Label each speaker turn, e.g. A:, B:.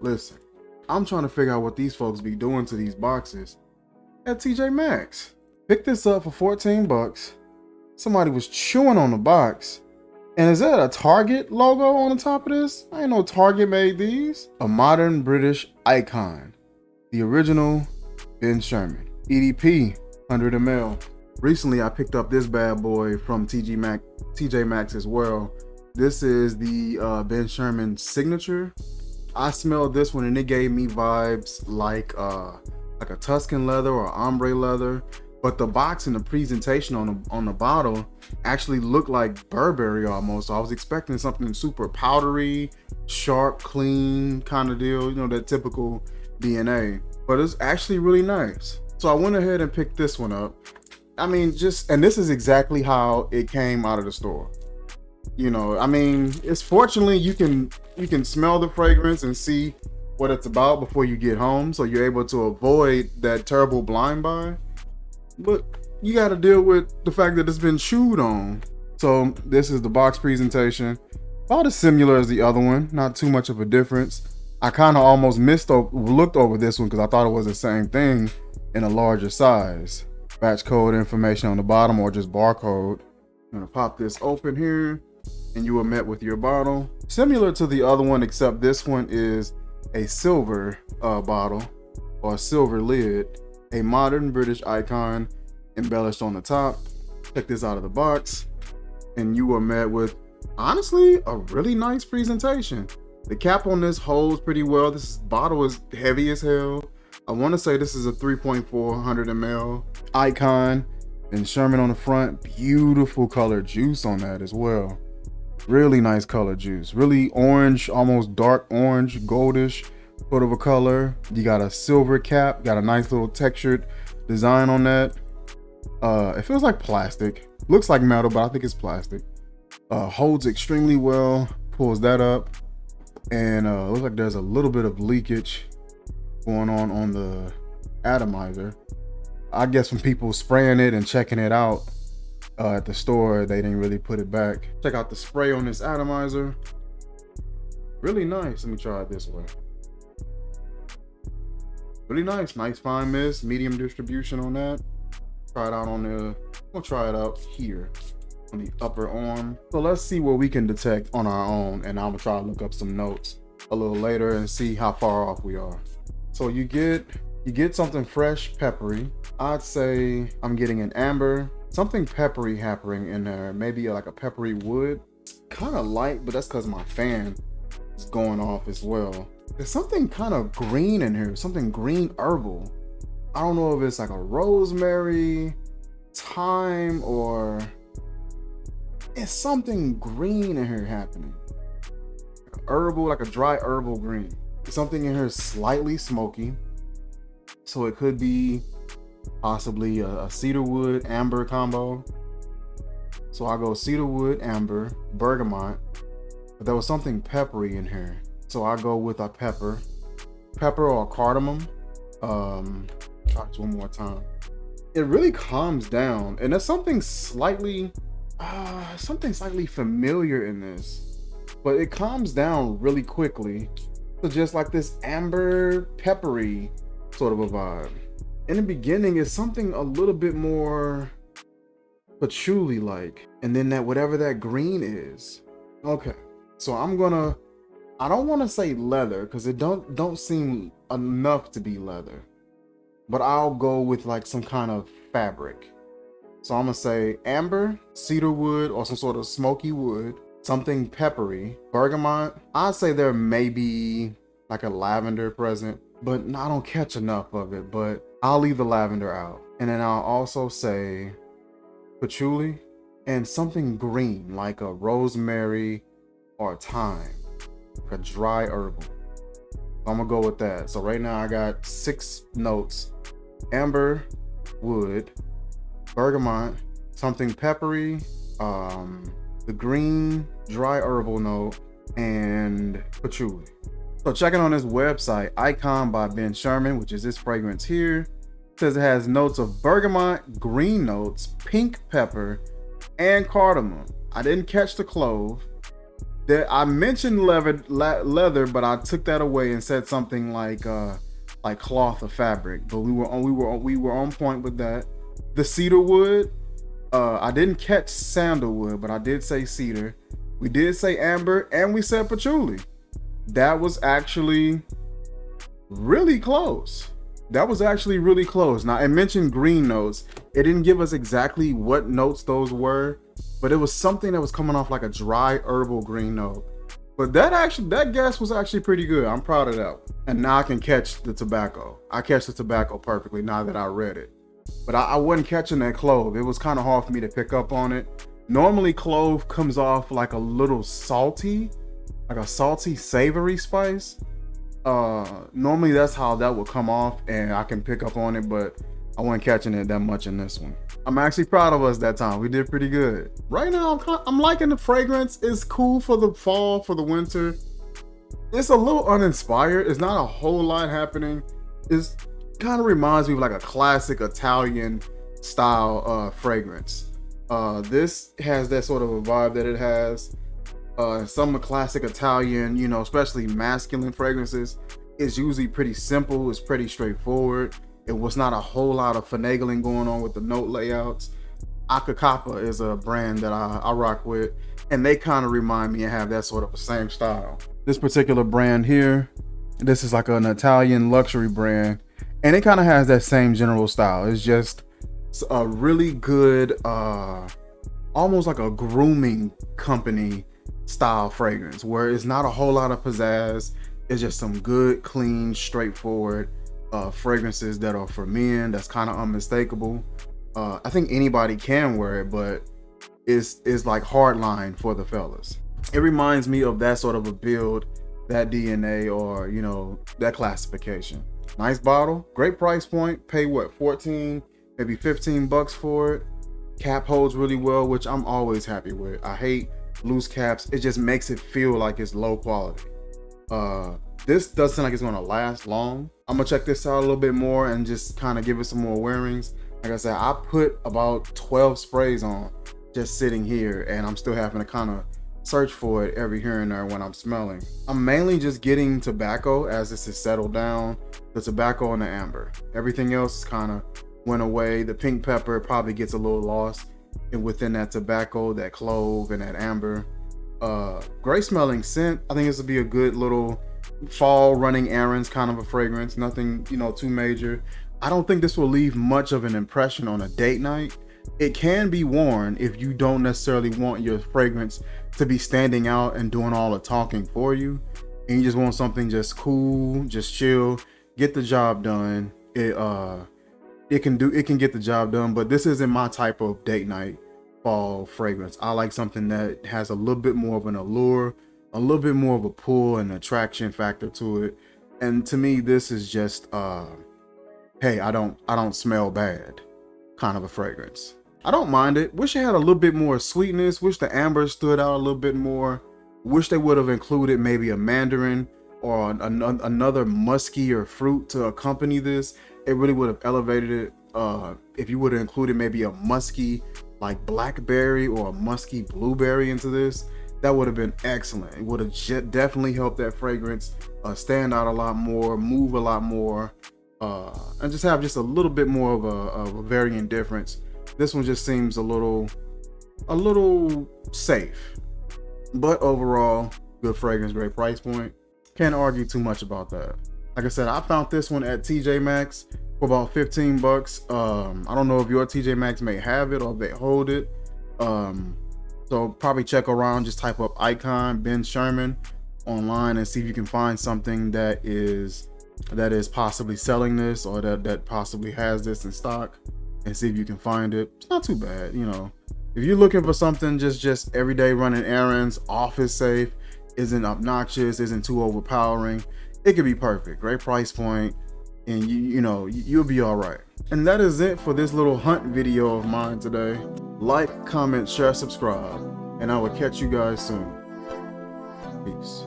A: Listen, I'm trying to figure out what these folks be doing to these boxes at Tjmaxx. Picked this up for 14 bucks. Somebody was chewing on the box. And is that a Target logo on the top of this? I ain't know Target made these. A modern British icon. The original Ben Sherman. EDP, 100 ml. Recently, I picked up this bad boy from TJMax as well. This is the Ben Sherman signature. I smelled this one and it gave me vibes like a Tuscan leather or ombre leather. But the box and the presentation on the bottle actually looked like Burberry almost. So I was expecting something super powdery, sharp, clean kind of deal, you know, that typical DNA. But it's actually really nice. So I went ahead and picked this one up. I mean, and this is exactly how it came out of the store. You know, I mean, it's fortunately you can smell the fragrance and see what it's about before you get home. So you're able to avoid that terrible blind buy. But you got to deal with the fact that it's been chewed on. So this is the box presentation. About as similar as the other one, not too much of a difference. I kind of almost looked over this one because I thought it was the same thing in a larger size. Batch code information on the bottom or just barcode. I'm gonna pop this open here and you are met with your bottle. Similar to the other one, except this one is a silver bottle or a silver lid. A modern British icon embellished on the top. Check this out of the box and you are met with, honestly, a really nice presentation. The cap on this holds pretty well. This bottle is heavy as hell. I want to say this is a 3.400 ml icon and Sherman on the front. Beautiful colored juice on that as well. Really nice color juice. Really orange, almost dark orange, goldish sort of a color. You got a silver cap, got a nice little textured design on that. It feels like plastic. Looks like metal, but I think it's plastic. Holds extremely well. Pulls that up. And looks like there's a little bit of leakage going on the atomizer. I guess from people spraying it and checking it out at the store, they didn't really put it back. Check out the spray on this atomizer. Really nice. Let me try it this way. Really nice fine mist, medium distribution on that. Try it out we'll try it out here on the upper arm. So let's see what we can detect on our own, and I'm gonna try to look up some notes a little later and see how far off we are. So you get something fresh, peppery. I'd say I'm getting an amber, something peppery happening in there, maybe like a peppery wood. Kind of light, but that's because my fan is going off as well. There's something kind of green in here, something green herbal. I don't know if it's like a rosemary, thyme, or it's something green in here happening. Like herbal, like a dry herbal green. Something in here is slightly smoky. So it could be possibly a cedarwood amber combo. So I go cedarwood, amber, bergamot, but there was something peppery in here. So I go with a pepper or cardamom. Try it one more time. It really calms down, and there's something slightly familiar in this, but it calms down really quickly. So just like this amber peppery sort of a vibe. In the beginning, it's something a little bit more patchouli like, and then that whatever that green is. Okay, so I don't want to say leather because it don't seem enough to be leather, but I'll go with like some kind of fabric. So I'm gonna say amber, cedarwood, or some sort of smoky wood, something peppery, bergamot. I'd say there may be like a lavender present, but I don't catch enough of it, but I'll leave the lavender out. And then I'll also say patchouli and something green like a rosemary or thyme, like a dry herbal. I'm gonna go with that. So right now I got 6 notes: amber, wood, bergamot, something peppery, the green dry herbal note, and patchouli. So checking on this website, Icon by Ben Sherman, which is this fragrance here, says it has notes of bergamot, green notes, pink pepper, and cardamom. I didn't catch the clove, that I mentioned leather, but I took that away and said something like cloth or fabric. But we were on point with that. The cedar wood, I didn't catch sandalwood, but I did say cedar. We did say amber, and we said patchouli. That was actually really close. That was actually really close. Now, it mentioned green notes. It didn't give us exactly what notes those were, but it was something that was coming off like a dry herbal green note. But that guess was actually pretty good. I'm proud of that. And now I can catch the tobacco. I catch the tobacco perfectly now that I read it. But I wasn't catching that clove. It was kind of hard for me to pick up on it. Normally clove comes off like a little salty, like a salty, savory spice. Normally that's how that would come off and I can pick up on it, but I wasn't catching it that much in this one. I'm actually proud of us that time. We did pretty good. Right now, I'm liking the fragrance. It's cool for the fall, for the winter. It's a little uninspired. It's not a whole lot happening. It's kind of reminds me of like a classic Italian style fragrance. This has that sort of a vibe that it has. Some classic Italian, you know, especially masculine fragrances, is usually pretty simple. It's pretty straightforward. It was not a whole lot of finagling going on with the note layouts. CASHAPP is a brand that I rock with, and they kind of remind me and have that sort of the same style. This particular brand here, this is like an Italian luxury brand, and it kind of has that same general style. It's just a really good, almost like a grooming company style fragrance, where it's not a whole lot of pizzazz. It's just some good, clean, straightforward fragrances that are for men, that's kind of unmistakable. I think anybody can wear it, but it's like hardline for the fellas. It reminds me of that sort of a build, that DNA, or you know, that classification. Nice bottle, great price point. Pay what, 14, maybe 15 bucks for it. Cap holds really well, which I'm always happy with. I hate loose caps. It just makes it feel like it's low quality. This does sound like it's gonna last long. I'm gonna check this out a little bit more and just kind of give it some more wearings. Like I said, I put about 12 sprays on just sitting here, and I'm still having to kind of search for it every here and there when I'm smelling. I'm mainly just getting tobacco as this is settled down, the tobacco and the amber. Everything else kind of went away. The pink pepper probably gets a little lost and within that tobacco, that clove, and that amber. Great smelling scent. I think this would be a good little fall running errands kind of a fragrance. Nothing, you know, too major. I don't think this will leave much of an impression on a date night. It can be worn if you don't necessarily want your fragrance to be standing out and doing all the talking for you, and you just want something just cool, just chill, get the job done. It can get the job done, but this isn't my type of date night fall fragrance. I like something that has a little bit more of an allure, a little bit more of a pull and attraction factor to it. And to me, this is just hey, I don't smell bad kind of a fragrance. I don't mind it. Wish it had a little bit more sweetness. Wish the amber stood out a little bit more. Wish they would have included maybe a mandarin or another muskier fruit to accompany this. It really would have elevated it. If you would have included maybe a musky like blackberry or a musky blueberry into this, that would have been excellent. It would have definitely helped that fragrance stand out a lot more, move a lot more, and just have just a little bit more of a varying difference. This one just seems a little safe, but overall good fragrance, great price point. Can't argue too much about that. Like I said, I found this one at Tjmaxx for about 15 bucks. I don't know if your Tjmaxx may have it or they hold it. So probably check around, just type up icon Ben Sherman online and see if you can find something that is possibly selling this, or that possibly has this in stock, and see if you can find it. It's not too bad, you know. If you're looking for something just everyday running errands, office safe, isn't obnoxious, isn't too overpowering, it could be perfect. Great price point, and you'll be all right. And that is it for this little hunt video of mine today. Like, comment, share, subscribe, and I will catch you guys soon. Peace.